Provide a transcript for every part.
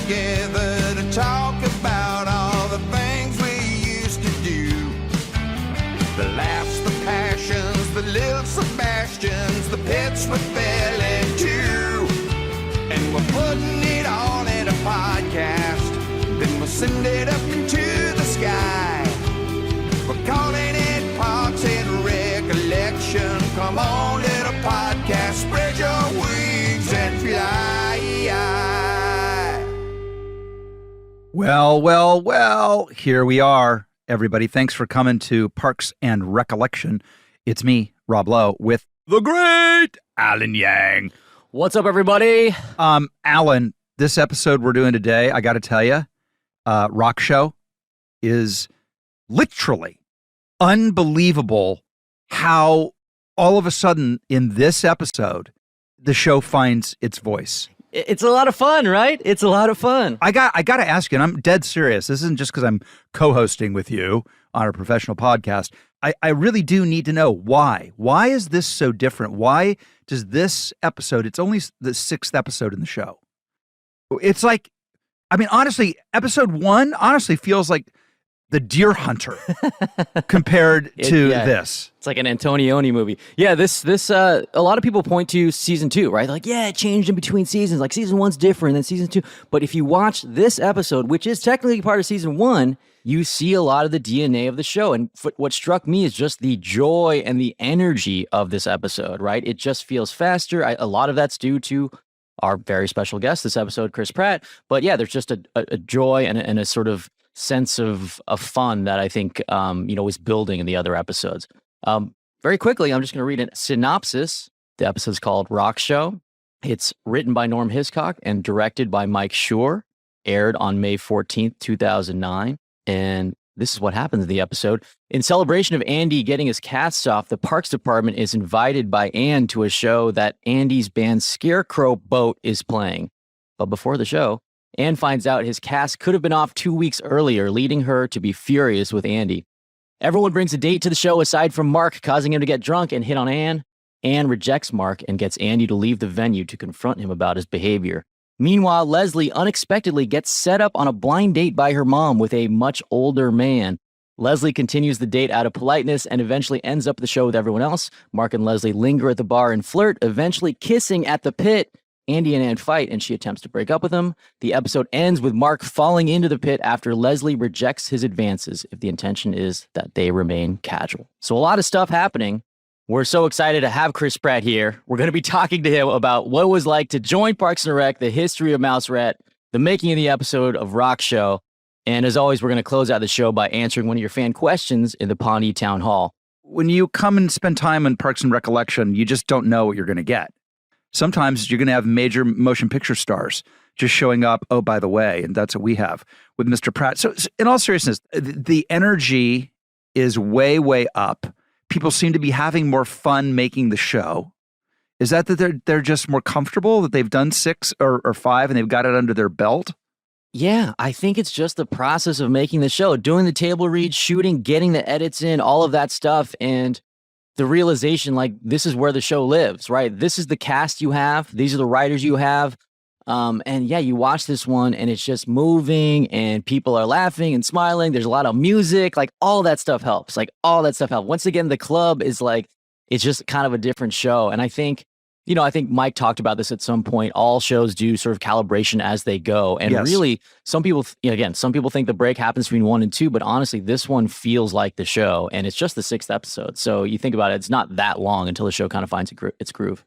together to talk about all the things we used to do. The laughs, the passions, the little Sebastians, the pits we fell into. And we're putting it all in a podcast, then we'll send it up into the sky. We're calling it Parks and Recollection. Come on, little podcast, spread your wings and fly. Well, here we are, everybody. Thanks for coming to Parks and Recollection. It's me, Rob Lowe, with the great Alan Yang. What's up, everybody? Alan, this episode we're doing today, I got to tell you, Rock Show is literally unbelievable how all of a sudden in this episode, the show finds its voice. It's a lot of fun, right? It's a lot of fun. I got to ask you, and I'm dead serious. This isn't just because I'm co-hosting with you on a professional podcast. I really do need to know why. Why is this so different? Why does this episode, it's only the 6th episode in the show. It's like, I mean, honestly, episode 1 honestly feels like the Deer Hunter compared to this. It's like an Antonioni movie. Yeah, this a lot of people point to season 2, right? They're like, yeah, it changed in between seasons. Like season 1's different than season 2. But if you watch this episode, which is technically part of season 1, you see a lot of the DNA of the show. And what struck me is just the joy and the energy of this episode, right? It just feels faster. A lot of that's due to our very special guest this episode, Chris Pratt. But yeah, there's just a joy and a sort of sense of fun that I think, is building in the other episodes. Very quickly, I'm just going to read a synopsis. The episode's called Rock Show. It's written by Norm Hiscock and directed by Mike Schur, aired on May 14th, 2009. And this is what happens in the episode. In celebration of Andy getting his cast off, the Parks Department is invited by Ann to a show that Andy's band Scarecrow Boat is playing. But before the show, Ann finds out his cast could have been off 2 weeks earlier, leading her to be furious with Andy. Everyone brings a date to the show aside from Mark, causing him to get drunk and hit on Ann. Ann rejects Mark and gets Andy to leave the venue to confront him about his behavior. Meanwhile, Leslie unexpectedly gets set up on a blind date by her mom with a much older man. Leslie continues the date out of politeness and eventually ends up the show with everyone else. Mark and Leslie linger at the bar and flirt, eventually kissing at the pit. Andy and Ann fight, and she attempts to break up with him. The episode ends with Mark falling into the pit after Leslie rejects his advances, if the intention is that they remain casual. So a lot of stuff happening. We're so excited to have Chris Pratt here. We're going to be talking to him about what it was like to join Parks and Rec, the history of Mouse Rat, the making of the episode of Rock Show. And as always, we're going to close out the show by answering one of your fan questions in the Pawnee Town Hall. When you come and spend time in Parks and Recollection, you just don't know what you're going to get. Sometimes you're going to have major motion picture stars just showing up, oh, by the way, and that's what we have with Mr. Pratt. So in all seriousness, the energy is way, way up. People seem to be having more fun making the show. Is that they're just more comfortable, that they've done 6 or 5 and they've got it under their belt? Yeah, I think it's just the process of making the show, doing the table reads, shooting, getting the edits in, all of that stuff, and the realization, like, this is where the show lives, right? This is the cast you have. These are the writers you have. And yeah, you watch this one and it's just moving and people are laughing and smiling. There's a lot of music, like all that stuff helps. Once again, the club is like, it's just kind of a different show. And I think Mike talked about this at some point. All shows do sort of calibration as they go. And Yes. Really, some people think the break happens between 1 and 2, but honestly, this one feels like the show, and it's just the 6th episode. So you think about it, it's not that long until the show kind of finds its groove.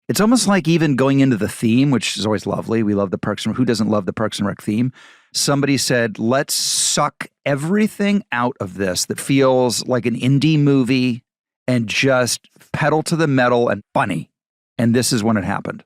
It's almost like even going into the theme, which is always lovely. We love the Parks and Rec. Who doesn't love the Parks and Rec theme? Somebody said, let's suck everything out of this that feels like an indie movie and just pedal to the metal and funny. And this is when it happened.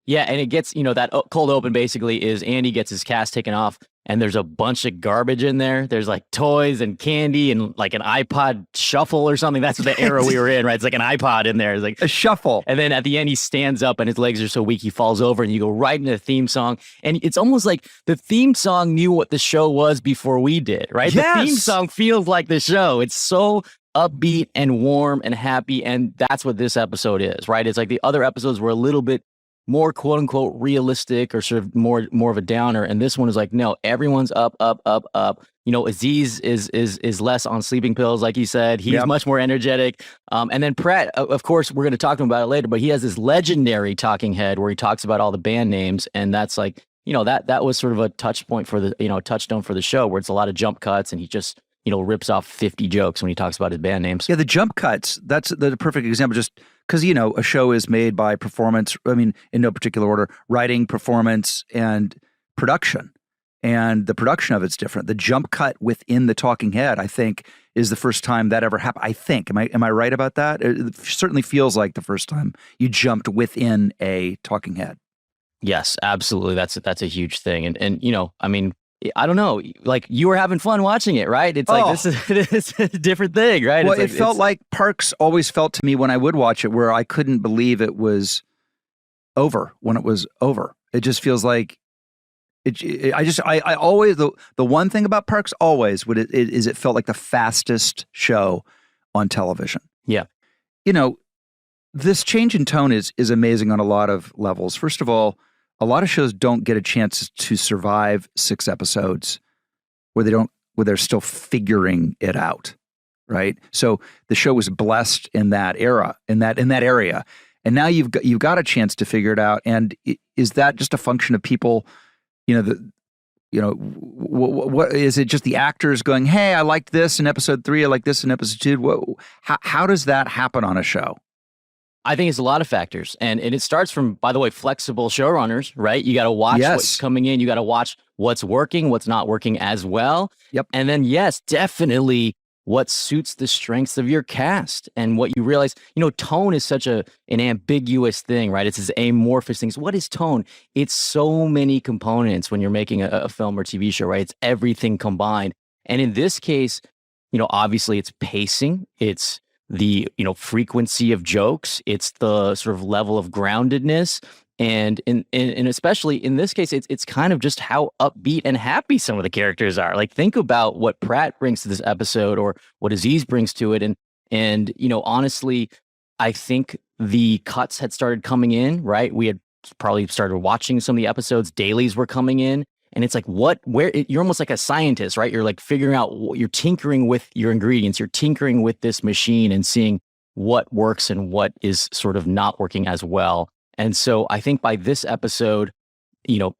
Yeah, and it gets, that cold open basically is Andy gets his cast taken off, and there's a bunch of garbage in there. There's like toys and candy and like an iPod shuffle or something. That's the era we were in, right? It's like an iPod in there. It's like a shuffle. And then at the end, he stands up and his legs are so weak, he falls over, and you go right into the theme song. And it's almost like the theme song knew what the show was before we did, right? Yes. The theme song feels like the show. It's so upbeat and warm and happy, and that's what this episode is, right? It's like the other episodes were a little bit more quote unquote realistic or sort of more of a downer. And this one is like, no, everyone's up, up, up, up. Aziz is less on sleeping pills, like he said. He's much more energetic. And then Pratt, of course, we're going to talk to him about it later, but he has this legendary talking head where he talks about all the band names, and that's like, that was sort of a touch point for the, touchstone for the show, where it's a lot of jump cuts, and he just rips off 50 jokes when he talks about his band names. Yeah, the jump cuts, that's the perfect example, just because, a show is made by performance, in no particular order, writing, performance, and production. And the production of it's different. The jump cut within the talking head, I think, is the first time that ever happened. I think. Am I right about that? It certainly feels like the first time you jumped within a talking head. Yes, absolutely. That's a huge thing. And I don't know, like, you were having fun watching it, right? It's like, this is a different thing, right? Well, it felt like Parks always felt to me when I would watch it, where I couldn't believe it was over when it was over. It just feels like I always, the one thing about Parks always is it felt like the fastest show on television. Yeah. This change in tone is amazing on a lot of levels. First of all, a lot of shows don't get a chance to survive 6 episodes where they're still figuring it out, right? So the show was blessed in that era, in that area, and now you've got a chance to figure it out. And is that just a function of people? What is it? Just the actors going, "Hey, I liked this in episode 3. I like this in episode 2." How does that happen on a show? I think it's a lot of factors. And it starts from, by the way, flexible showrunners, right? You got to watch what's coming in. You got to watch what's working, what's not working as well. Yep. And then, yes, definitely what suits the strengths of your cast, and what you realize, tone is such an ambiguous thing, right? It's this amorphous thing. What is tone? It's so many components when you're making a film or TV show, right? It's everything combined. And in this case, obviously it's pacing. It's the frequency of jokes, it's the sort of level of groundedness, and especially in this case, it's kind of just how upbeat and happy some of the characters are. Like, think about what Pratt brings to this episode, or what Aziz brings to it, and honestly, I think the cuts had started coming in, right? We had probably started watching some of the episodes, dailies were coming in. And it's like, you're almost like a scientist, right? You're like figuring out you're tinkering with your ingredients. You're tinkering with this machine and seeing what works and what is sort of not working as well. And so I think by this episode,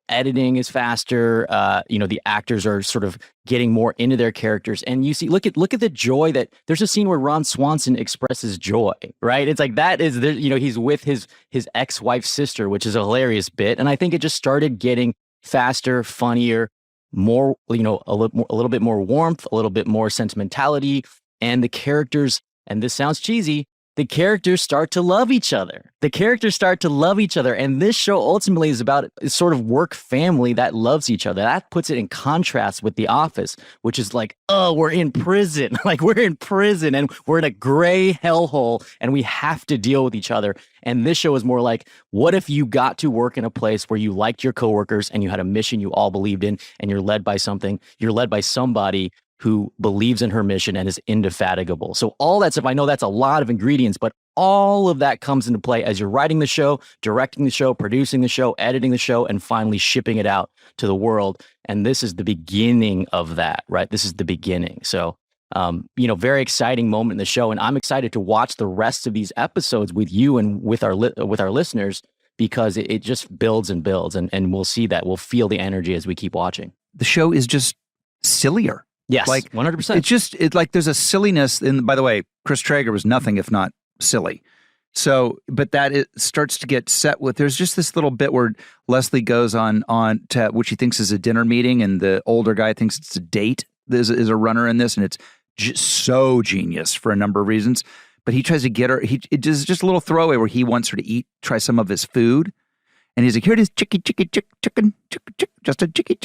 editing is faster. The actors are sort of getting more into their characters. And you see, look at the joy that there's a scene where Ron Swanson expresses joy, right? It's like, that is, he's with his ex-wife's sister, which is a hilarious bit. And I think it just started getting faster, funnier, more, a little bit more warmth, a little bit more sentimentality, and the characters, and this sounds cheesy, the characters start to love each other. And this show ultimately is about sort of work family that loves each other. That puts it in contrast with The Office, which is like, oh, we're in prison. Like, we're in prison and we're in a gray hellhole and we have to deal with each other. And this show is more like, what if you got to work in a place where you liked your coworkers and you had a mission you all believed in, and you're led by somebody who believes in her mission and is indefatigable. So all that stuff, I know that's a lot of ingredients, but all of that comes into play as you're writing the show, directing the show, producing the show, editing the show, and finally shipping it out to the world. And this is the beginning of that, right? This is the beginning. So, very exciting moment in the show. And I'm excited to watch the rest of these episodes with you and with our listeners, because it just builds and builds, and we'll see that. We'll feel the energy as we keep watching. The show is just sillier. Yes, like 100%. It's like there's a silliness. And by the way, Chris Traeger was nothing if not silly. So, but that it starts to get set with. There's just this little bit where Leslie goes on to which he thinks is a dinner meeting, and the older guy thinks it's a date. There's a runner in this, and it's just so genius for a number of reasons. But he tries to get her. It does just a little throwaway where he wants her to try some of his food. And he's like, here it is, chicken, just a chicken.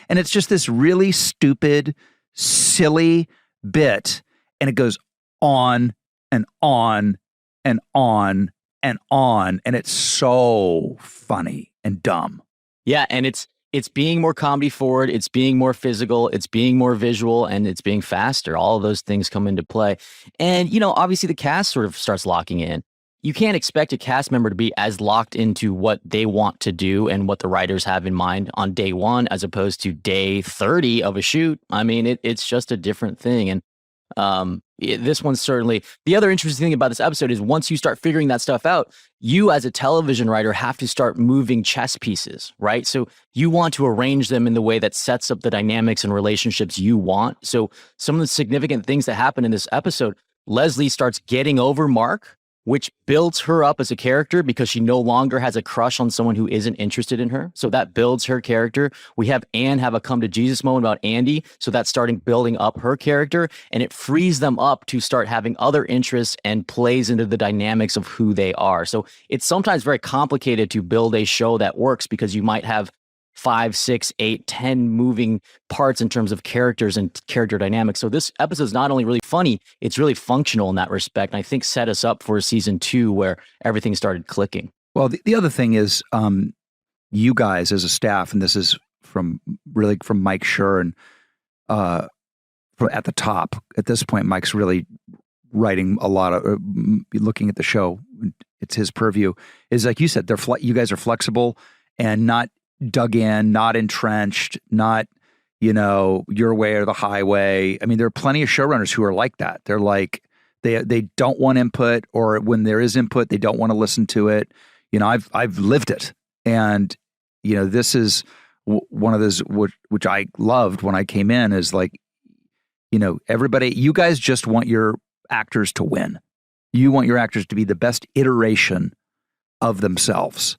And it's just this really stupid, silly bit. And it goes on and on and on and on. And it's so funny and dumb. Yeah, and it's being more comedy forward, it's being more physical, it's being more visual, and it's being faster. All of those things come into play. And, obviously the cast sort of starts locking in. you can't expect a cast member to be as locked into what they want to do and what the writers have in mind on day one as opposed to day 30 of a shoot. I mean, it's just a different thing. And this one's certainly the other interesting thing about this episode is once you start figuring that stuff out, you as a television writer have to start moving chess pieces, right? So you want to arrange them in the way that sets up the dynamics and relationships you want. So some of the significant things that happen in this episode, Leslie starts getting over Mark, which builds her up as a character because she no longer has a crush on someone who isn't interested in her. So that builds her character. We have Anne have a come to Jesus moment about Andy. So that's starting building up her character, and it frees them up to start having other interests and plays into the dynamics of who they are. So it's sometimes very complicated to build a show that works because you might have 5, 6, 8, 10 moving parts in terms of characters and character dynamics. So this episode is not only really funny, it's really functional in that respect. And I think set us up for season 2 where everything started clicking. Well, the other thing is you guys as a staff, and this is from Mike Schur and at the top. At this point, Mike's really writing a lot of looking at the show. It's his purview. Is like you said, you guys are flexible and not dug in, not entrenched, not, your way or the highway. I mean, there are plenty of showrunners who are like that. They're like, they don't want input, or when there is input, they don't want to listen to it. I've lived it. And, this is one of those, which I loved when I came in, is like, everybody, you guys just want your actors to win. You want your actors to be the best iteration of themselves.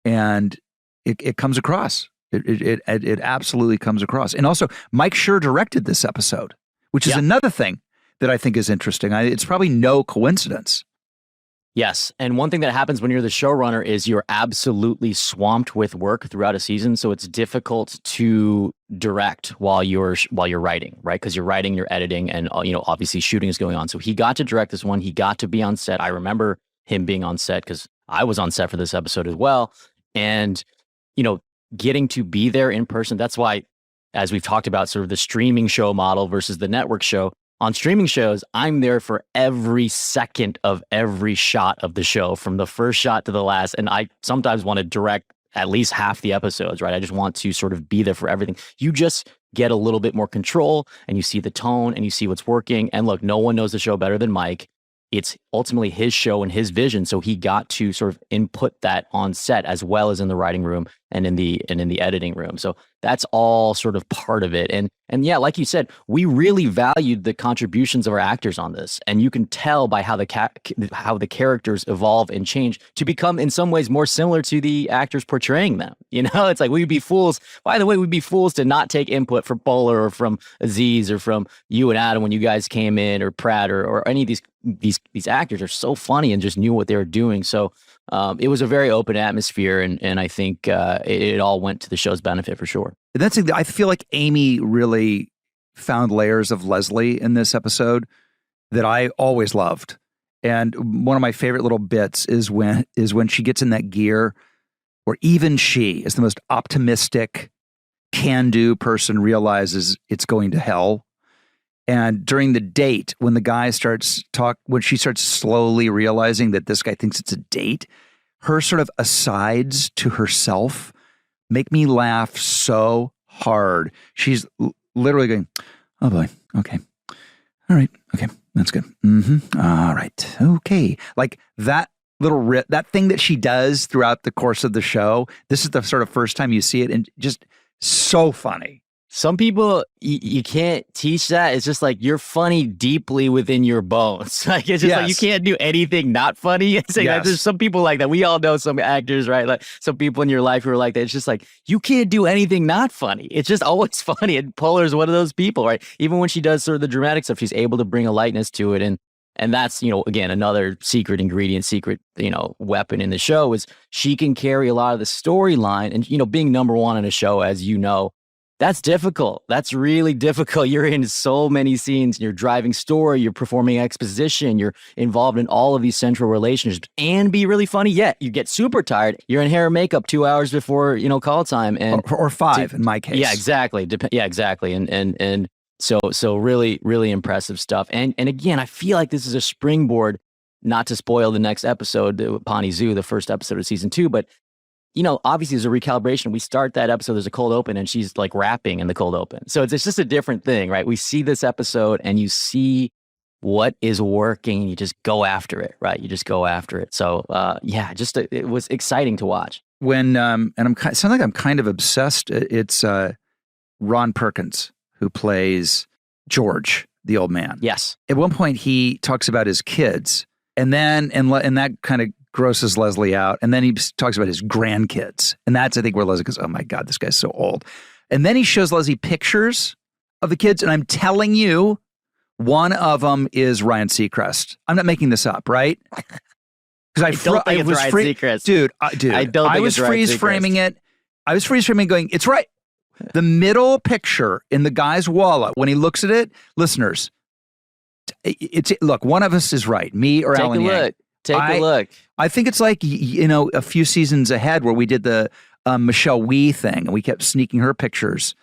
And it comes across. It absolutely comes across. And also, Mike Schur directed this episode, which is another thing that I think is interesting. It's probably no coincidence. Yes. And one thing that happens when you're the showrunner is you're absolutely swamped with work throughout a season. So it's difficult to direct while you're writing, right? Because you're writing, you're editing, and obviously shooting is going on. So he got to direct this one. He got to be on set. I remember him being on set because I was on set for this episode as well. And getting to be there in person. That's why, as we've talked about, sort of the streaming show model versus the network show. On streaming shows, I'm there for every second of every shot of the show, from the first shot to the last. And I sometimes want to direct at least half the episodes, right? I just want to sort of be there for everything. You just get a little bit more control, and you see the tone, and you see what's working. And look, no one knows the show better than Mike. It's ultimately his show and his vision, so he got to sort of input that on set as well as in the writing room and in the editing room. So that's all sort of part of it. And yeah, like you said, we really valued the contributions of our actors on this, and you can tell by how the characters evolve and change to become in some ways more similar to the actors portraying them. It's like we'd be fools. By the way, we'd be fools to not take input from Polar or from Aziz or from you and Adam when you guys came in, or Pratt or any of these actors are so funny and just knew what they were doing. So it was a very open atmosphere, and I think it all went to the show's benefit for sure. I feel like Amy really found layers of Leslie in this episode that I always loved. And one of my favorite little bits is when she gets in that gear where even she, as the most optimistic, can-do person, realizes it's going to hell. And during the date, when the guy when she starts slowly realizing that this guy thinks it's a date, her sort of asides to herself make me laugh so hard. She's literally going, "Oh boy, okay, all right, okay, that's good. All right, okay." Like that little that thing that she does throughout the course of the show. This is the sort of first time you see it, and just so funny. Some people, you can't teach that. It's just like you're funny deeply within your bones. Like it's just like you can't do anything not funny. It's like there's some people like that. We all know some actors, right? Like some people in your life who are like that. It's just like you can't do anything not funny. It's just always funny. And Polar's one of those people, right? Even when she does sort of the dramatic stuff, she's able to bring a lightness to it. And that's, again, another secret ingredient, weapon in the show is she can carry a lot of the storyline. And, being number one in a show, as you know, that's difficult. That's really difficult. You're in so many scenes, you're driving story, you're performing exposition, you're involved in all of these central relationships and be really funny. Yet you get super tired. You're in hair and makeup 2 hours before, call time. And or 5 in my case. Yeah, exactly. Yeah, exactly. And so really, really impressive stuff. And again, I feel like this is a springboard not to spoil the next episode, Pawnee Zoo, the first episode of season 2, but obviously there's a recalibration. We start that episode, there's a cold open, and she's like rapping in the cold open. So it's just a different thing, right? We see this episode and you see what is working, and you just go after it, right? You just go after it. So it was exciting to watch. When and sound like I'm kind of obsessed. It's Ron Perkins who plays George, the old man. Yes. At one point, he talks about his kids, and then and that kind of grosses Leslie out. And then he talks about his grandkids, and that's I think where Leslie goes, "Oh my God, this guy's so old." And then he shows Leslie pictures of the kids, and I'm telling you, one of them is Ryan Seacrest. I'm not making this up, right? Because I was Seacrest. Dude, I was freeze framing it. I was freeze framing, going, "It's right." The middle picture in the guy's wallet, when he looks at it, listeners, look, one of us is right, me or Alan Yang. Take a look. I think it's like, a few seasons ahead where we did the Michelle Wee thing, and we kept sneaking her pictures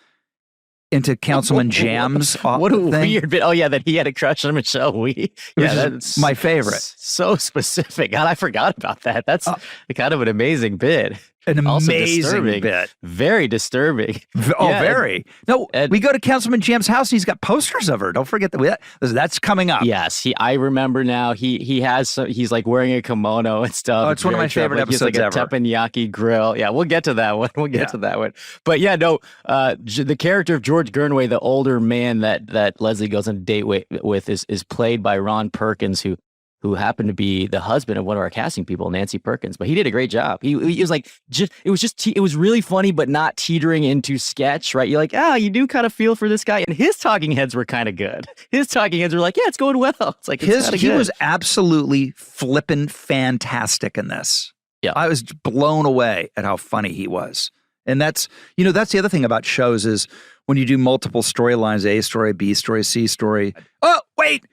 into Councilman Jam's what a thing. weird bit. Oh yeah, that he had a crush on Michelle Wee. Yeah, that's my favorite. So specific. God, I forgot about that. That's kind of an amazing bit. An Also amazing disturbing. bit. Very disturbing. Oh, yeah, very. No, we go to Councilman Jam's house. And he's got posters of her. Don't forget that's coming up. Yes, I remember now. He has he's like wearing a kimono and stuff. Oh, it's one of my favorite episodes like ever. A teppanyaki grill. Yeah, we'll get to that one. But yeah, no. The character of George Gurnway, the older man that Leslie goes on a date with, is played by Ron Perkins, who happened to be the husband of one of our casting people, Nancy Perkins. But he did a great job. He was like, it was really funny, but not teetering into sketch, right? You're like, you do kind of feel for this guy. And his talking heads were kind of good. His talking heads were like, yeah, it's going well. It's like, he was absolutely flippin' fantastic in this. Yeah. I was blown away at how funny he was. And that's the other thing about shows is when you do multiple storylines, A story, B story, C story. Oh, wait,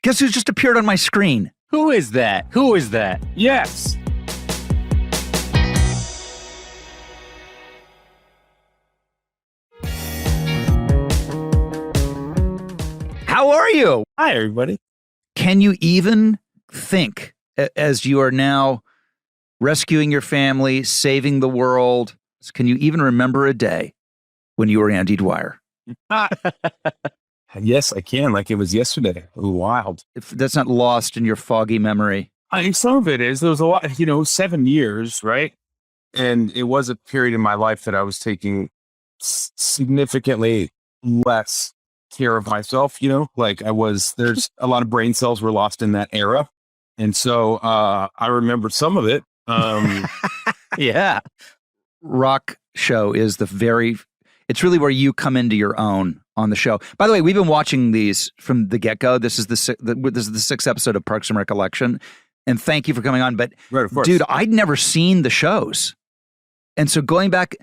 guess who just appeared on my screen? Who is that? Yes. How are you? Hi, everybody. Can you even think, as you are now rescuing your family, saving the world, can you even remember a day when you were Andy Dwyer? Yes, I can. Like it was yesterday. It was wild. If that's not lost in your foggy memory. I mean, some of it is. There was a lot, 7 years, right? And it was a period in my life that I was taking significantly less care of myself, like there's a lot of brain cells were lost in that era. And so I remember some of it. Yeah. Rock show is it's really where you come into your own on the show. By the way, we've been watching these from the get-go. This is the 6th episode of Parks and Recollection. And thank you for coming on. But right, of course. Dude, I'd never seen the shows. And so going back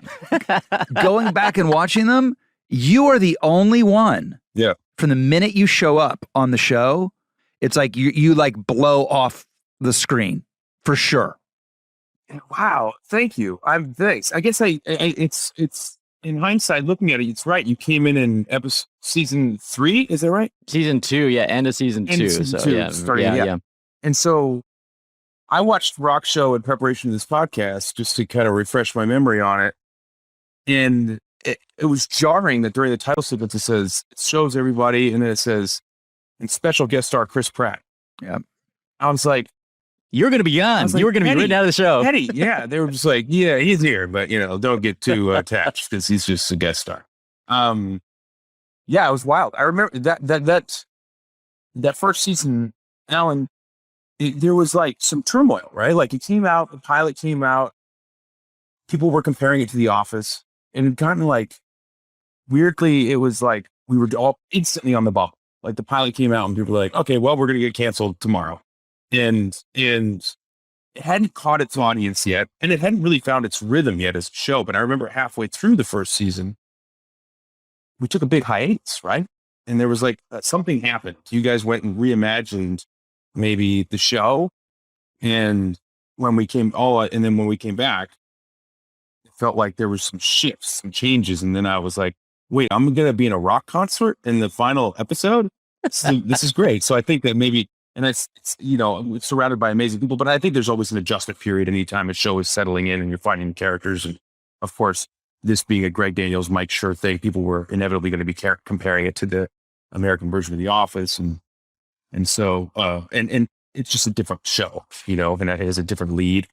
and watching them, you are the only one. Yeah. From the minute you show up on the show, it's like you like blow off the screen for sure. Wow. Thank you. Thanks. I guess it's in hindsight, looking at it, it's right. You came in season 3. Is that right? Season 2. Yeah. End of season 2. Season so 2, yeah. starting, yeah. And so I watched Rock Show in preparation of this podcast just to kind of refresh my memory on it. And it was jarring that during the title sequence, it shows everybody. And then it says, and special guest star Chris Pratt. Yeah. I was like, you're going to be on. You were going to be written out of the show. Eddie, yeah. They were just like, yeah, he's here, but don't get too attached because he's just a guest star. Yeah, it was wild. I remember that first season, Alan, there was like some turmoil, right? Like it came out, the pilot came out, people were comparing it to The Office, and it kind of like weirdly, it was like we were all instantly on the bubble. Like the pilot came out and people were like, okay, well, we're going to get canceled tomorrow. And it hadn't caught its audience yet, and it hadn't really found its rhythm yet as a show. But I remember halfway through the first season, we took a big hiatus, right? And there was like something happened. You guys went and reimagined maybe the show, and when we came back, it felt like there was some shifts, some changes, and then I was like, wait, I'm going to be in a rock concert in the final episode. This is great. So I think that maybe And it's it's surrounded by amazing people, but I think there's always an adjustment period anytime a show is settling in and you're finding the characters. And of course, this being a Greg Daniels, Mike Schur thing, people were inevitably going to be comparing it to the American version of The Office. And so, and it's just a different show, and it has a different lead.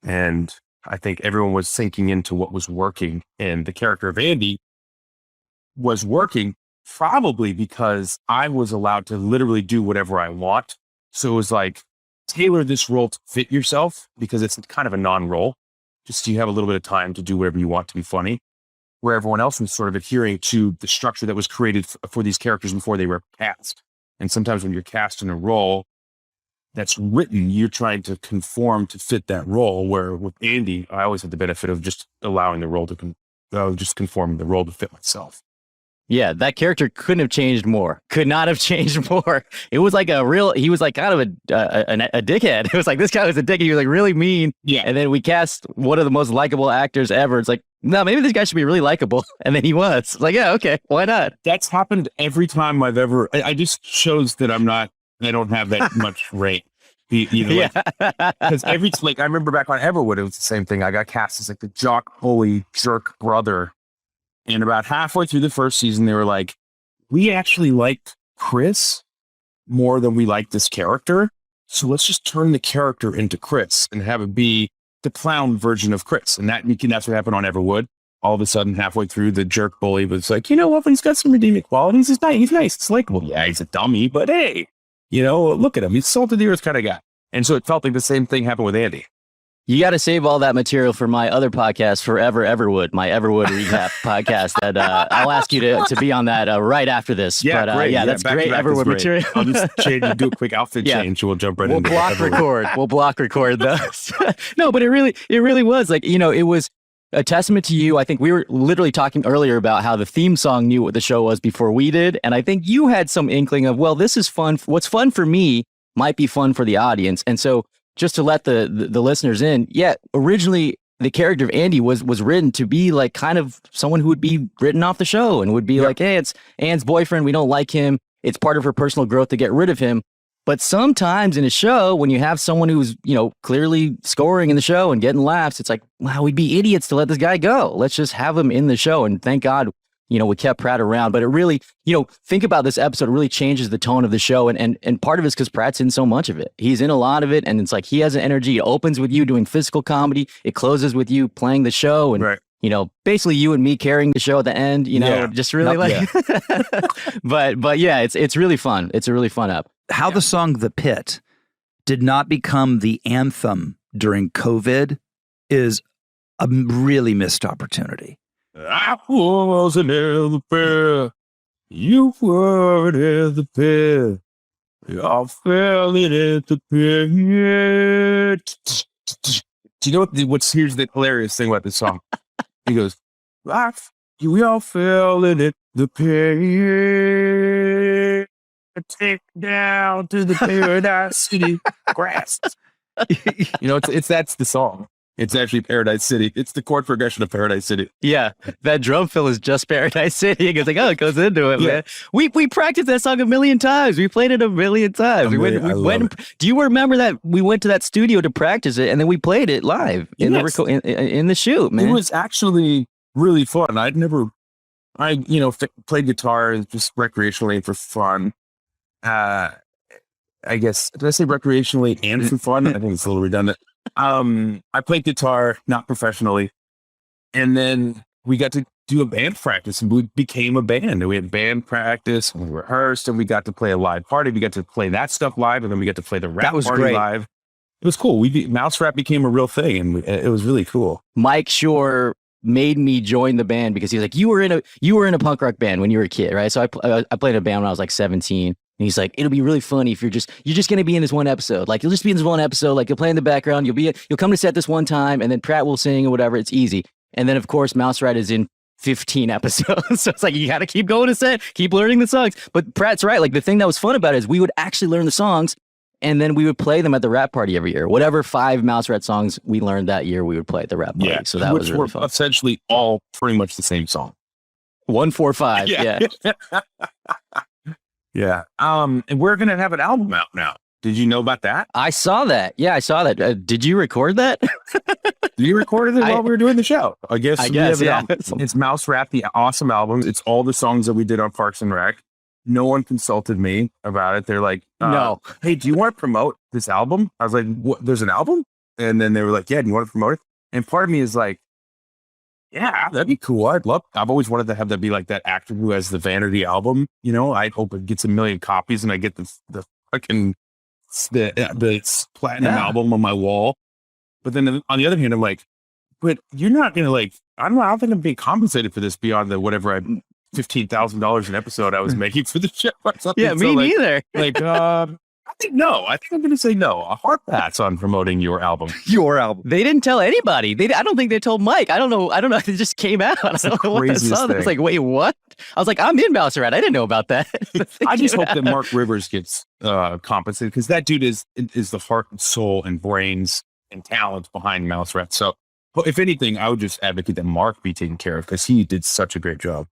And I think everyone was sinking into what was working, and the character of Andy was working probably because I was allowed to literally do whatever I want. So it was like, tailor this role to fit yourself, because it's kind of a non-role. Just so you have a little bit of time to do whatever you want to be funny, where everyone else was sort of adhering to the structure that was created for these characters before they were cast. And sometimes when you're cast in a role that's written, you're trying to conform to fit that role. Where with Andy, I always had the benefit of just allowing the role to just conforming the role to fit myself. Yeah, that character couldn't have changed more. Could not have changed more. It was like he was like kind of a dickhead. It was like, this guy was a dickhead. He was like really mean. Yeah. And then we cast one of the most likable actors ever. It's like, no, maybe this guy should be really likable. And then he was. It's like, yeah, okay, why not? That's happened every time I've ever, I just shows that I don't have that much range. Because I remember back on Everwood, it was the same thing. I got cast as like the jock, bully, jerk brother. And about halfway through the first season, they were like, we actually liked Chris more than we liked this character. So let's just turn the character into Chris and have it be the clown version of Chris. And that's what happened on Everwood. All of a sudden, halfway through, the jerk bully was like, what? He's got some redeeming qualities. He's nice. It's likable. Yeah, he's a dummy, but hey, look at him. He's salt of the earth kind of guy. And so it felt like the same thing happened with Andy. You got to save all that material for my other podcast, Forever Everwood, my Everwood recap podcast. That I'll ask you to be on that right after this. Yeah, but, great. That's great Everwood material. I'll just do a quick outfit change. We'll jump right into it. We'll block record those. No, but it really was like, it was a testament to you. I think we were literally talking earlier about how the theme song knew what the show was before we did. And I think you had some inkling of, well, this is fun. What's fun for me might be fun for the audience. And so just to let the listeners in, originally the character of Andy was written to be like kind of someone who would be written off the show and would be like, hey, it's Anne's boyfriend. We don't like him. It's part of her personal growth to get rid of him. But sometimes in a show, when you have someone who's, clearly scoring in the show and getting laughs, it's like, wow, we'd be idiots to let this guy go. Let's just have him in the show. And thank God, we kept Pratt around. But it really, think about this episode, it really changes the tone of the show. And part of it is because Pratt's in so much of it. He's in a lot of it. And it's like, he has an energy. It opens with you doing physical comedy. It closes with you playing the show. And, basically you and me carrying the show at the end, just really but yeah, it's really fun. It's a really fun up. How the song The Pit did not become the anthem during COVID is a really missed opportunity. I wasn't in the pit. You were in the pit. I fell in the pit. Do you know here's the hilarious thing about this song? He goes, we all fell in the pit. Take down to the paradise city grass. That's the song. It's actually Paradise City. It's the chord progression of Paradise City. Yeah, that drum fill is just Paradise City. It goes like, it goes into it, man. We practiced that song a million times. We played it a million times. We went. Do you remember that we went to that studio to practice it, and then we played it live in the shoot, man? It was actually really fun. I played guitar just recreationally for fun. I guess, did I say recreationally and for fun? I think it's a little redundant. I played guitar, not professionally. And then we got to do a band practice and we became a band. And we had band practice and we rehearsed and we got to play a live party. We got to play that stuff live and then we got to play the rap party live. It was cool. Mouse Rap became a real thing and it was really cool. Mike Schur made me join the band because he was like, you were in a punk rock band when you were a kid, right? So I played in a band when I was like 17. And he's like, it'll be really funny if you're just going to be in this one episode. Like, you'll just be in this one episode. Like, you'll play in the background. You'll come to set this one time, and then Pratt will sing or whatever. It's easy. And then, of course, Mouse Rat is in 15 episodes. So it's like, you got to keep going to set, keep learning the songs. But Pratt's right. Like, the thing that was fun about it is we would actually learn the songs, and then we would play them at the rap party every year. Whatever 5 Mouse Rat songs we learned that year, we would play at the rap party. Yeah, so that was really fun. Essentially all pretty much the same song. 1, 4, 5. Yeah. Yeah. And we're going to have an album out now. Did you know about that? I saw that. Yeah, I saw that. Did you record that? You recorded it while we were doing the show. I guess. Yeah. It's Mouse Rap, the awesome album. It's all the songs that we did on Parks and Rec. No one consulted me about it. They're like, no. Hey, do you want to promote this album? I was like, what? There's an album? And then they were like, yeah, do you want to promote it? And part of me is like, yeah, that'd be cool. I've always wanted to have that be like that actor who has the Vanity album. You know, I hope it gets 1 million copies and I get the fucking the platinum album on my wall. But then on the other hand, I'm like, but you're not gonna like, I don't think I'm being compensated for this beyond the whatever $15,000 an episode I was making for the show or something. Yeah, me neither. Like, I think no. I think I'm going to say no. A hard pass on promoting your album. Your album. They didn't tell anybody. I don't think they told Mike. I don't know. It just came out. I don't know what I saw. I was like, wait, what? I was like, I'm in Mouse Rat. I didn't know about that. I just hope that Mark Rivers gets compensated because that dude is the heart and soul and brains and talent behind Mouse Rat. So if anything, I would just advocate that Mark be taken care of because he did such a great job.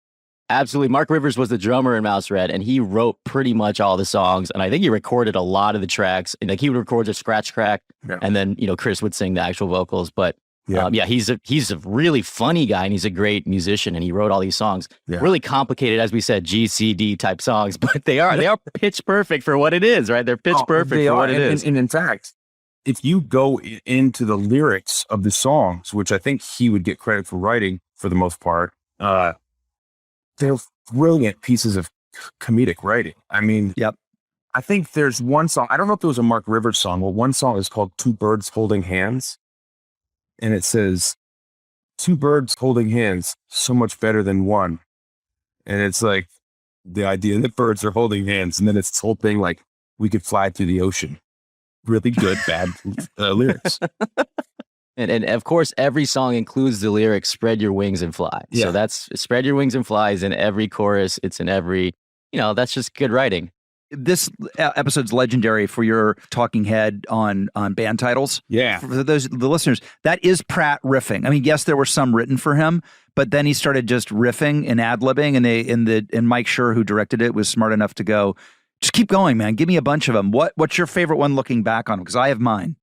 Absolutely. Mark Rivers was the drummer in Mouse Rat, and he wrote pretty much all the songs. And I think he recorded a lot of the tracks. And like he would record a scratch track, and then Chris would sing the actual vocals. But he's a really funny guy, and he's a great musician, and he wrote all these songs. Yeah. Really complicated, as we said, GCD type songs, but they are pitch perfect for what it is, right? They're pitch perfect for what it is. And in fact, if you go into the lyrics of the songs, which I think he would get credit for writing for the most part, they're brilliant pieces of comedic writing. I mean, I think there's one song, I don't know if it was a Mark Rivers song, but one song is called Two Birds Holding Hands. And it says, 2 birds holding hands, so much better than one. And it's like the idea that birds are holding hands. And then it's this whole thing like we could fly through the ocean. Really good, bad lyrics. And of course, every song includes the lyrics, spread your wings and fly. Yeah. So that's spread your wings and fly is in every chorus. It's in every, that's just good writing. This episode's legendary for your talking head on band titles. Yeah. For the listeners, that is Pratt riffing. I mean, yes, there were some written for him, but then he started just riffing and ad-libbing, and Mike Schur, who directed it, was smart enough to go, just keep going, man. Give me a bunch of them. What's your favorite one looking back on? Because I have mine.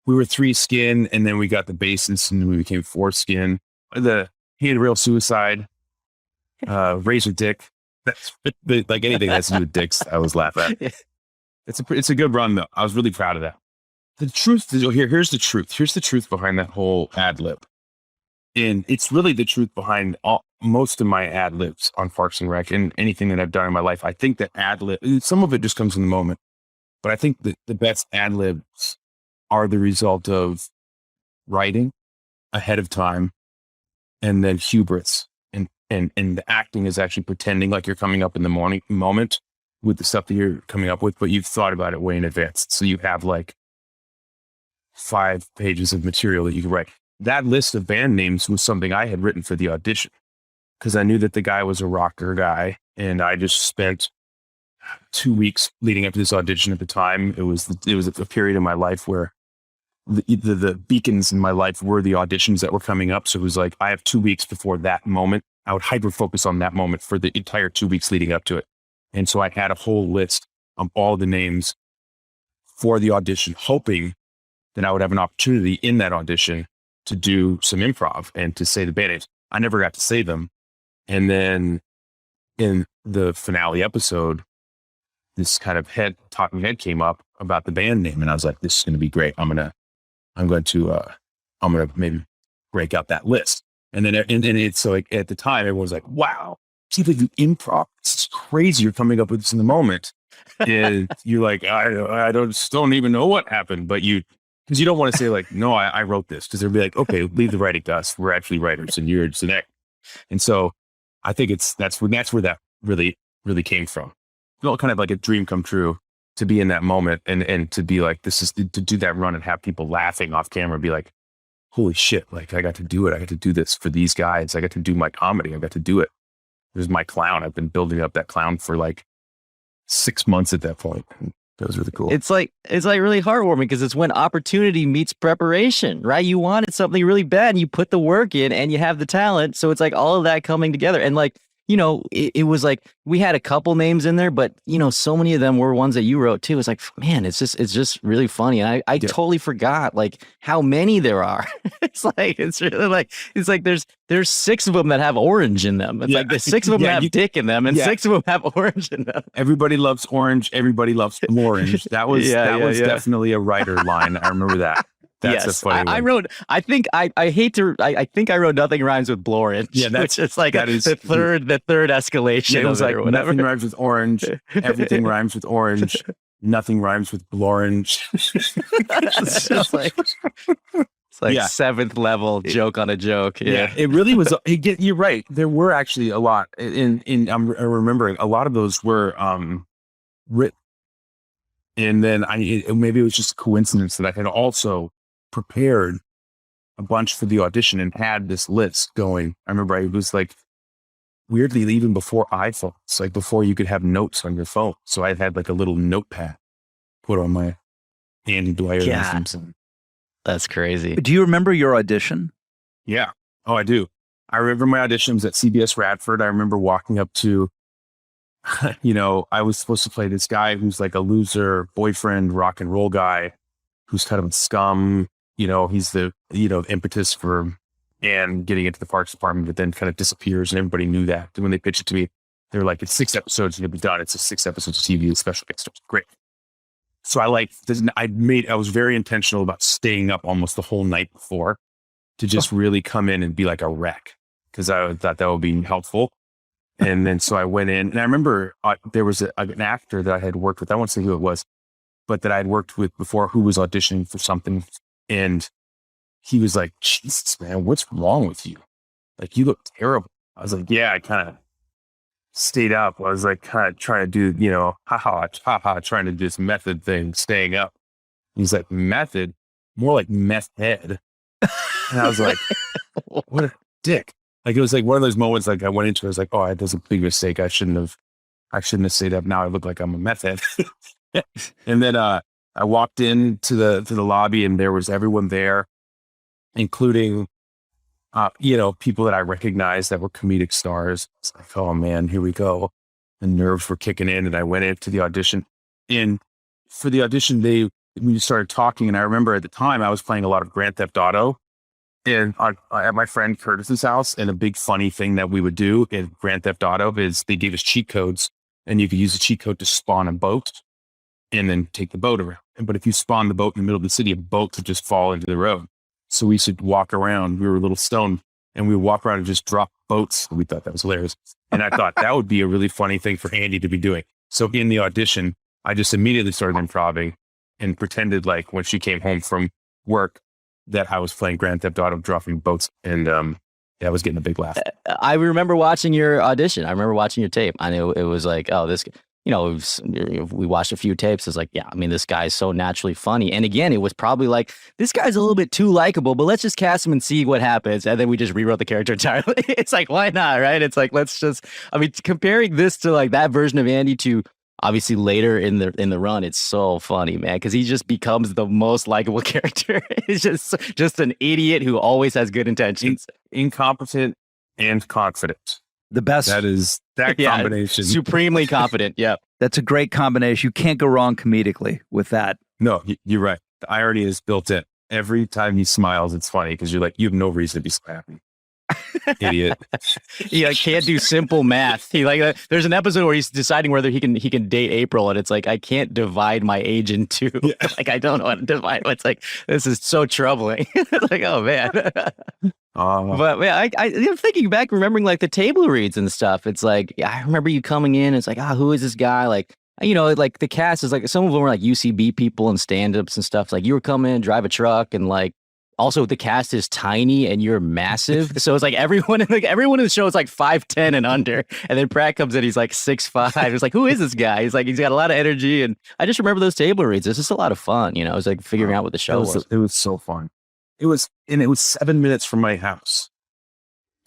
We were 3 Skin, and then we got the bassist, and we became 4 Skin. He had Real Suicide, Razor Dick. That's like anything that's to do with dicks. I always laugh at. It's a good run though. I was really proud of that. The truth is, here's the truth. Here's the truth behind that whole ad lib, and it's really the truth behind most of my ad libs on Parks and Rec and anything that I've done in my life. I think that ad lib, some of it just comes in the moment, but I think that the best ad libs are the result of writing ahead of time and then hubris. And the acting is actually pretending like you're coming up in the moment with the stuff that you're coming up with, but you've thought about it way in advance. So you have like 5 pages of material that you can write. That list of band names was something I had written for the audition because I knew that the guy was a rocker guy. And I just spent 2 weeks leading up to this audition at the time. It was a period in my life where the beacons in my life were the auditions that were coming up. So it was like, I have 2 weeks before that moment. I would hyper focus on that moment for the entire 2 weeks leading up to it. And so I had a whole list of all the names for the audition, hoping that I would have an opportunity in that audition to do some improv and to say the band names. I never got to say them. And then in the finale episode, this kind of talking head came up about the band name. And I was like, this is going to be great. I'm going to maybe break out that list. And then, and it's so like at the time, everyone was like, wow, see if you improv. It's crazy. You're coming up with this in the moment. And you're like, I don't even know what happened, but because you don't want to say like, no, I wrote this. Cause they'll be like, okay, leave the writing to us. We're actually writers and you're just an actor. And so I think that's where that really, really came from. It felt kind of like a dream come true to be in that moment and to be like, this is to do that run and have people laughing off camera, be like, holy shit, like I got to do it. I got to do this for these guys. I got to do my comedy. I got to do it. There's my clown. I've been building up that clown for like 6 months at that point. That was really cool. It's like really heartwarming because it's when opportunity meets preparation, right? You wanted something really bad and you put the work in and you have the talent. So it's like all of that coming together. And like, it was like we had a couple names in there, but so many of them were ones that you wrote too. It's like, man, it's just really funny. And I totally forgot like how many there are. It's really like there's 6 of them that have orange in them. It's like the 6 of them have dick in them, and 6 of them have orange in them. Everybody loves orange. Everybody loves orange. That was definitely a writer line. I remember that. That's a funny one. I wrote. I think I hate to. I think I wrote nothing rhymes with Blorange. Yeah, which is like the third escalation. Yeah, it was like or whatever. Nothing rhymes with orange. Everything rhymes with orange. Nothing rhymes with Blorange. It's just like it's like 7th level joke on a joke. Yeah, it really was. You're right. There were actually a lot. I'm remembering a lot of those were written, and then maybe it was just a coincidence that I had also prepared a bunch for the audition and had this list going. I remember I was like, weirdly, even before iPhones, like before you could have notes on your phone. So I had like a little notepad put on my Andy Dwyer. That's crazy. Do you remember your audition? Yeah. Oh, I do. I remember my audition was at CBS Radford. I remember walking up to, I was supposed to play this guy who's like a loser boyfriend, rock and roll guy who's kind of a scum. He's the, impetus for Anne getting into the Parks Department, but then kind of disappears, and everybody knew that. And when they pitched it to me, they were like, it's 6 episodes and it'll be done. It's a 6 episodes of TV with special guest stars. Great. So I was very intentional about staying up almost the whole night before to just really come in and be like a wreck, because I thought that would be helpful. And then so I went in, and I remember there was an actor that I had worked with. I won't say who it was, but that I had worked with before, who was auditioning for something. And he was like, Jesus, man, what's wrong with you? Like, you look terrible. I was like, yeah, I kind of stayed up. I was like, kind of trying to do, trying to do this method thing, staying up. He's like, method? More like meth head. And I was like, what a dick. Like, it was like one of those moments, like I went into it, I was like, oh, that was a big mistake. I shouldn't have stayed up. Now I look like I'm a meth head. And then I walked into the lobby, and there was everyone there, including, people that I recognized that were comedic stars. It's like, oh man, here we go. The nerves were kicking in, and I went into the audition. And for the audition, we started talking, and I remember at the time I was playing a lot of Grand Theft Auto, and at my friend Curtis's house. And a big funny thing that we would do in Grand Theft Auto is they gave us cheat codes, and you could use a cheat code to spawn a boat and then take the boat around. But if you spawn the boat in the middle of the city, a boat could just fall into the road. So we should walk around. We were a little stoned, and we would walk around and just drop boats. We thought that was hilarious. And I thought that would be a really funny thing for Andy to be doing. So in the audition, I just immediately started improvising and pretended like when she came home from work that I was playing Grand Theft Auto, dropping boats. And I was getting a big laugh. I remember watching your audition. I remember watching your tape. I knew it was like, oh, this... we watched a few tapes. It's like, yeah, I mean, this guy's so naturally funny. And again, it was probably like, this guy's a little bit too likable, but let's just cast him and see what happens. And then we just rewrote the character entirely. It's like, why not? Right. It's like, comparing this to like that version of Andy to obviously later in the run, it's so funny, man, because he just becomes the most likable character. He's just an idiot who always has good intentions. Incompetent and confident. The best. That is that combination. Supremely confident. Yeah. That's a great combination. You can't go wrong comedically with that. No, you're right. The irony is built in. Every time he smiles, it's funny because you're like, you have no reason to be so happy. Idiot. He can't do simple math. There's an episode where he's deciding whether he can date April, and it's like, I can't divide my age in 2. Yeah. Like, I don't know how to divide. It's like, this is so troubling. It's like, oh man. But yeah, I'm thinking back, remembering like the table reads and stuff. It's like, I remember you coming in. It's like, who is this guy? Like, like the cast is like, some of them were like UCB people and stand-ups and stuff. Like, you were coming in, drive a truck, and like, also the cast is tiny and you're massive. So it's like everyone in the show is like 5'10" and under. And then Pratt comes in, he's like 6'5". It's like, who is this guy? He's like, he's got a lot of energy. And I just remember those table reads. It's just a lot of fun. It was like figuring out what the show was. It was so fun. It was 7 minutes from my house.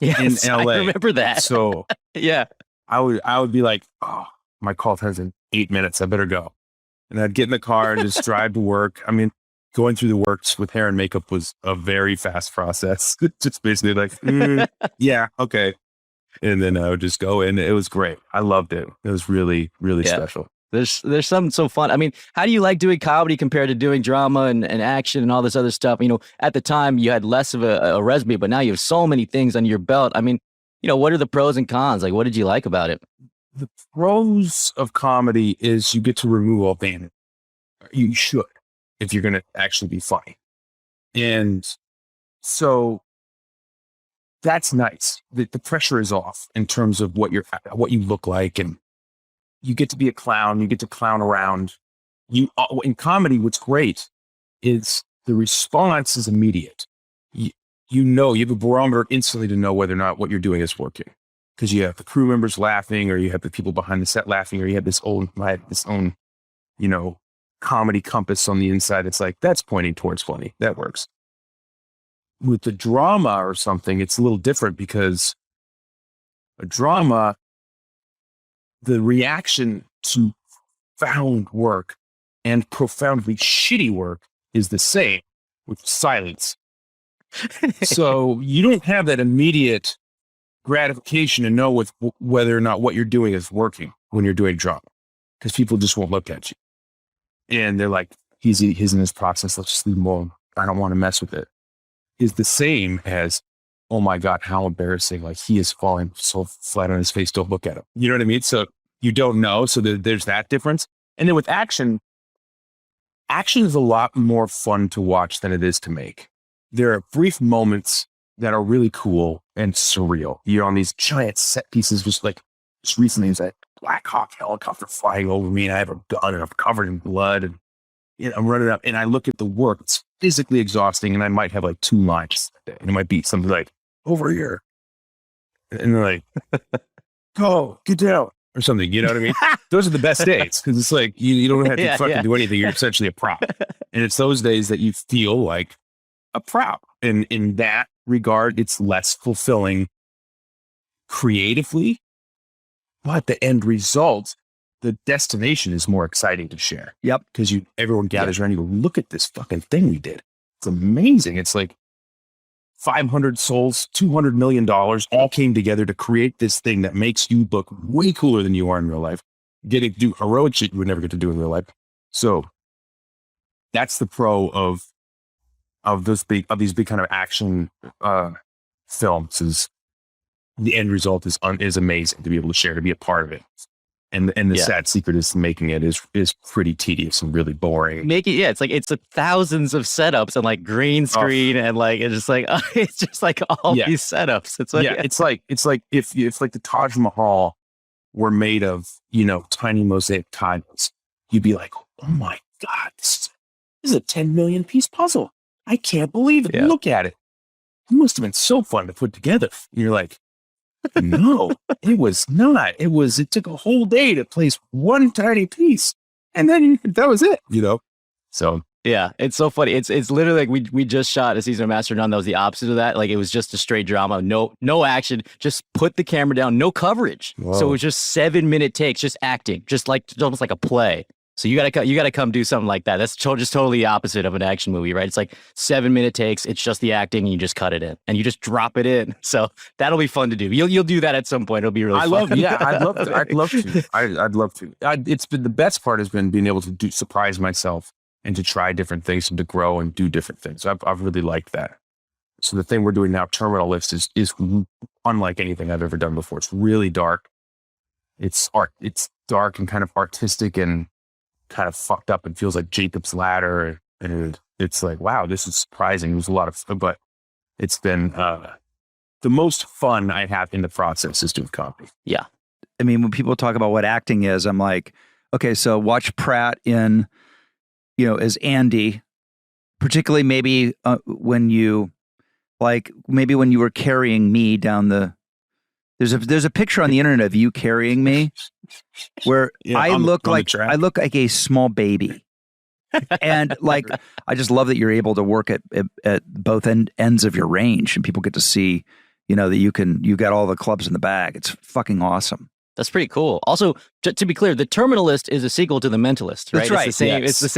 Yes, in LA. I remember that. So yeah, I would be like, oh, my call time's in 8 minutes. I better go. And I'd get in the car and just drive to work. I mean, going through the works with hair and makeup was a very fast process. Just basically like, yeah, okay. And then I would just go in. It was great. I loved it. It was really, really special. There's something so fun. I mean, how do you like doing comedy compared to doing drama and action and all this other stuff? You know, at the time you had less of a resume, but now you have so many things under your belt. I mean, you know, what are the pros and cons? Like, what did you like about it? The pros of comedy is you get to remove all vanity. You should, if you're going to actually be funny. And so that's nice. The pressure is off in terms of what you look like, and you get to be a clown. You get to clown around. In comedy, what's great is the response is immediate. You have a barometer instantly to know whether or not what you're doing is working, because you have the crew members laughing, or you have the people behind the set laughing, or you have this own, you know, comedy compass on the inside. It's like, that's pointing towards funny. That works. With the drama or something, it's a little different, because a drama, the reaction to profound work and profoundly shitty work is the same, with silence. So you don't have that immediate gratification to know whether or not what you're doing is working when you're doing drama, because people just won't look at you. And they're like, he's in his process. Let's just leave him alone. I don't want to mess with it. Is the same as, oh my God, how embarrassing. Like, he is falling so flat on his face. Don't look at him. You know what I mean? So you don't know. So there's that difference. And then with action is a lot more fun to watch than it is to make. There are brief moments that are really cool and surreal. You're on these giant set pieces, just recently, there's that Black Hawk helicopter flying over me, and I have a gun, and I'm covered in blood, and I'm running up, and I look at the work. It's physically exhausting, and I might have like 2 lines a day, and it might be something like, over here. And they're like, go, get down, or something. You know what I mean? Those are the best days, because it's like, you don't have to fucking do anything. You're essentially a prop. And it's those days that you feel like a prop. And in that regard, it's less fulfilling creatively, but the end result, the destination, is more exciting to share. Yep. Because everyone gathers around, you go, look at this fucking thing we did. It's amazing. It's like 500 souls, $200 million all came together to create this thing that makes you look way cooler than you are in real life. Getting to do heroic shit you would never get to do in real life. So that's the pro of these big kind of action films, is the end result is amazing to be able to share, to be a part of it. And the sad secret is making it is pretty tedious and really boring. It's thousands of setups and like green screen and like it's just like all these setups. It's like it's like if the Taj Mahal were made of, you know, tiny mosaic tiles, you'd be like, oh my God, this is a 10 million piece puzzle. I can't believe it. Yeah. Look at it. It must have been so fun to put together. And you're like, no, it was not. It took a whole day to place one tiny piece, and then that was it, you know? So yeah, it's so funny. It's literally like we just shot a season of Master None that was the opposite of that. Like, it was just a straight drama, no action, just put the camera down, no coverage. Whoa. So it was just 7-minute takes, just acting, just almost like a play. So you gotta come do something like that. That's just totally the opposite of an action movie, right? It's like 7-minute takes. It's just the acting, and you just cut it in, and you just drop it in. So that'll be fun to do. You'll do that at some point. It'll be really fun. I'd love to. I'd love to. It's been the best part has been being able to surprise myself and to try different things and to grow and do different things. I've really liked that. So the thing we're doing now, Terminal List, is unlike anything I've ever done before. It's really dark. It's dark and kind of artistic and kind of fucked up and feels like Jacob's Ladder, and it's like, wow, this is surprising. It was a lot of fun, but it's been the most fun I have in the process is doing comedy. Yeah. I mean, when people talk about what acting is, I'm like, okay, so watch Pratt in, you know, as Andy, particularly maybe when you were carrying me down the, there's a picture on the internet of you carrying me where I look like a small baby. And like, I just love that you're able to work at both ends of your range, and people get to see, you know, that you got all the clubs in the bag. It's fucking awesome. That's pretty cool. Also, to be clear, The Terminalist is a sequel to The Mentalist, right? That's right. It's the same. Yes. It's the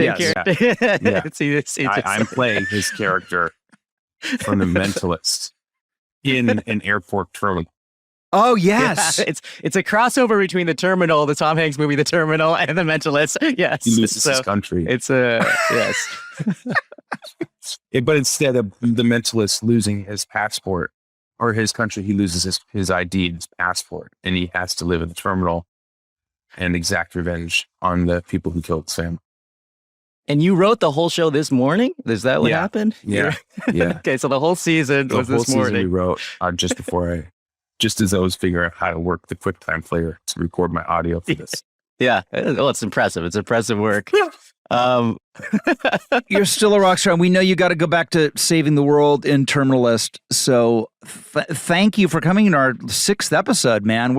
same character. Yeah. I'm playing his character from The Mentalist in an airport terminal. Oh, yes. Yeah, it's a crossover between The Terminal, the Tom Hanks movie, The Terminal, and The Mentalist. Yes. He loses his country. It's a, yes. But instead of the Mentalist losing his passport or his country, he loses his ID and his passport, and he has to live in the terminal and exact revenge on the people who killed his family. And you wrote the whole show this morning? Is that what happened? Yeah. Yeah. Okay, so the whole season was this morning. We wrote just as I was figuring out how to work the QuickTime player to record my audio for this. Yeah. Well, it's impressive. It's impressive work. You're still a rock star, and we know you got to go back to saving the world in Terminalist. So thank you for coming in our 6th episode, man.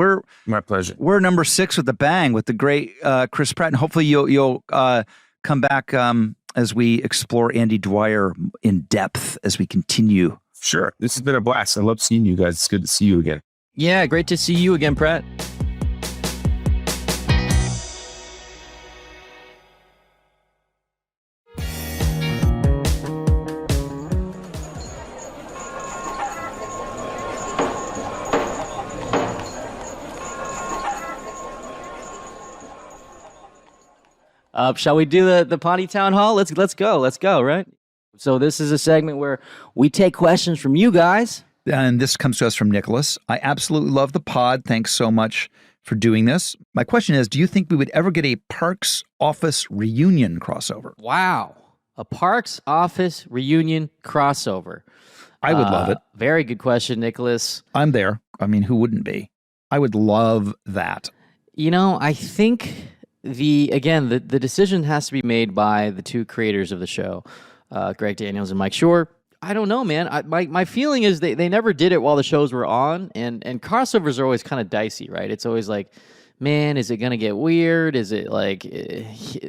My pleasure. We're number 6 with the bang with the great Chris Pratt, and hopefully you'll come back as we explore Andy Dwyer in depth as we continue. Sure. This has been a blast. I love seeing you guys. It's good to see you again. Yeah, great to see you again, Pratt. Shall we do the Potty Town Hall? Let's go, right? So this is a segment where we take questions from you guys. And this comes to us from Nicholas. I absolutely love the pod. Thanks so much for doing this. My question is, do you think we would ever get a Parks Office reunion crossover? Wow. A Parks Office reunion crossover. I would love it. Very good question, Nicholas. I'm there. I mean, who wouldn't be? I would love that. You know, I think the decision has to be made by the two creators of the show, Greg Daniels and Mike Schur. I don't know, man. My feeling is they never did it while the shows were on, and crossovers are always kind of dicey, right? It's always like, man, is it going to get weird? Is it like,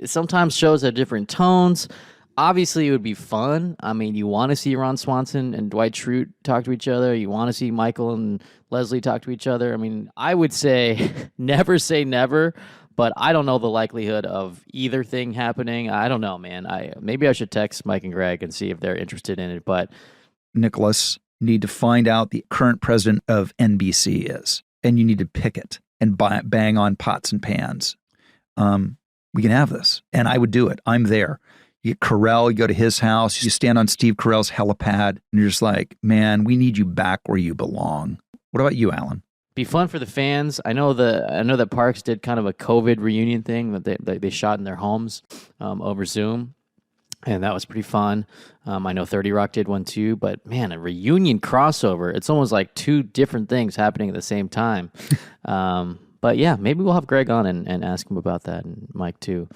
sometimes shows have different tones. Obviously, it would be fun. I mean, you want to see Ron Swanson and Dwight Schrute talk to each other. You want to see Michael and Leslie talk to each other. I mean, I would say never say never, but I don't know the likelihood of either thing happening. I don't know, man. Maybe I should text Mike and Greg and see if they're interested in it. But Nicholas, you need to find out the current president of NBC is, and you need to pick it and bang on pots and pans. We can have this, and I would do it. I'm there. You get Carell, you go to his house, you stand on Steve Carell's helipad, and you're just like, man, we need you back where you belong. What about you, Alan? Be fun for the fans. I know that Parks did kind of a COVID reunion thing that they shot in their homes over Zoom, and that was pretty fun. I know 30 Rock did one too, but man, a reunion crossover, it's almost like two different things happening at the same time. But yeah, maybe we'll have Greg on and ask him about that, and Mike too.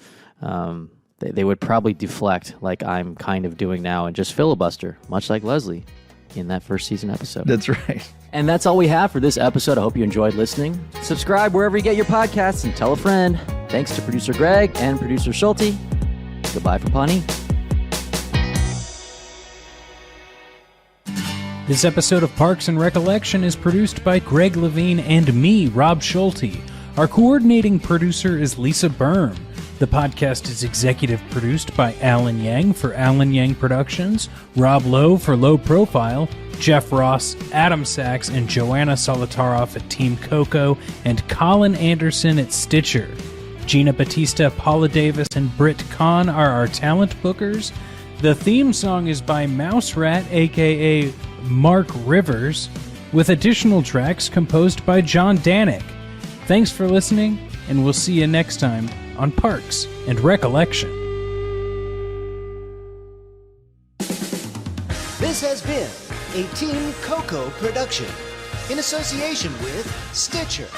They would probably deflect like I'm kind of doing now and just filibuster, much like Leslie in that first season episode. That's right. And that's all we have for this episode. I hope you enjoyed listening. Subscribe wherever you get your podcasts and tell a friend. Thanks to producer Greg and producer Schulte. Goodbye from Pawnee. This episode of Parks and Recollection is produced by Greg Levine and me, Rob Schulte. Our coordinating producer is Lisa Berm. The podcast is executive produced by Alan Yang for Alan Yang Productions, Rob Lowe for Low Profile, Jeff Ross, Adam Sachs, and Joanna Solitaroff at Team Coco, and Colin Anderson at Stitcher. Gina Batista, Paula Davis, and Britt Kahn are our talent bookers. The theme song is by Mouse Rat, aka Mark Rivers, with additional tracks composed by John Danik. Thanks for listening, and we'll see you next time on Parks and Recollection. This has been a Team Coco production in association with Stitcher.